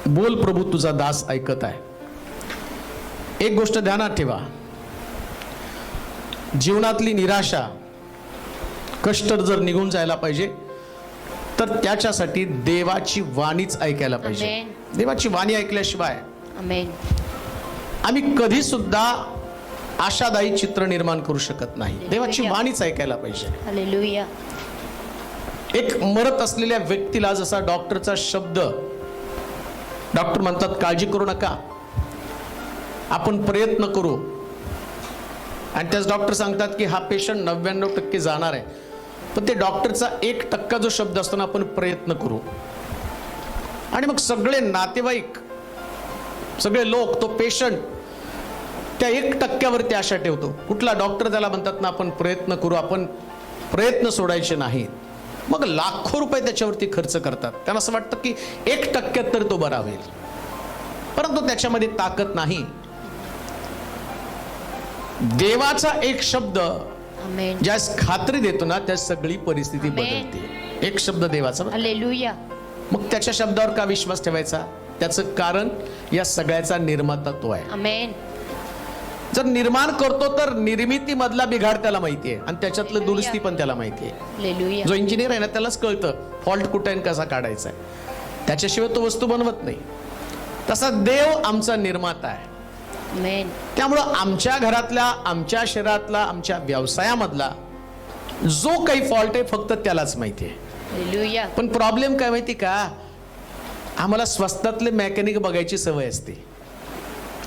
बोल प्रभू, तुझा दास ऐकत आहे. एक गोष्ट ध्यानात ठेवा, जीवनातली निराशा, कष्ट जर निघून जायला पाहिजे तर त्याच्यासाठी देवाची वाणीच ऐकायला पाहिजे. आमेन. देवाची वाणी ऐकल्याशिवाय आमेन. आम्ही कधी सुद्धा आशादायी चित्र निर्माण करू शकत नाही. देवाची वाणीच ऐकायला पाहिजे. हालेलुया. एक मरत असलेल्या व्यक्तीला जसा डॉक्टरचा शब्द, डॉक्टर म्हणतात काळजी करू नका, आपण प्रयत्न करू, आणि त्याच डॉक्टर सांगतात की हा पेशंट 99% जाणार आहे, पण ते डॉक्टरचा 1% जो शब्द असतो ना, आपण प्रयत्न करू, आणि मग सगळे नातेवाईक, सगळे लोक, तो पेशंट त्या 1%वरती आशा ठेवतो. कुठला डॉक्टर त्याला म्हणतात ना, आपण प्रयत्न करू, आपण प्रयत्न सोडायचे नाहीत. मग लाखो रुपये त्याच्यावरती खर्च करतात. त्यांना असं वाटतं की 1% तर तो बरा होईल, परंतु त्याच्यामध्ये ताकद नाही. देवाचा एक शब्द आमेन. ज्यास खात्री देतो ना, त्या सगळी परिस्थिती बदलते. एक शब्द देवाचा. हालेलुया. मग त्याच्या शब्दावर का विश्वास ठेवायचा? त्याचं कारण या सगळ्याचा निर्माता तो आहे. आमेन. जर निर्माण करतो तर निर्मिती मधला बिघाड त्याला माहिती आहे, आणि त्याच्यातलं दुरुस्ती पण त्याला माहिती आहे. हालेलुया. जो इंजिनियर आहे ना, त्यालाच कळतं फॉल्ट कुठे आणि कसा काढायचा आहे. त्याच्याशिवाय तो वस्तू बनवत नाही. तसा देव आमचा निर्माता आहे. आमेन. त्यामुळं आमच्या घरातला, आमच्या शरीरातला, आमच्या व्यवसायामधला जो काही फॉल्ट आहे फक्त त्यालाच माहिती आहे. हालेलुया. पण प्रॉब्लेम काय माहिती का, आम्हाला स्वस्तातले मेकॅनिक बघायची सवय असते,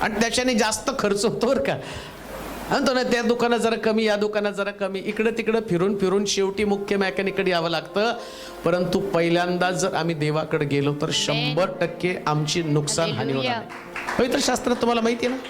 आणि त्याच्याने जास्त खर्च होतो बरं का. म्हणतो ना, त्या दुकानात जरा कमी, या दुकानात जरा कमी, इकडं तिकडं फिरून फिरून शेवटी मुख्य मेकॅनिककडे यावं लागतं. परंतु पहिल्यांदा जर आम्ही देवाकडे गेलो तर 100% आमची नुकसान हानी होणार नाही. पवित्र शास्त्रात तुम्हाला माहिती आहे ना,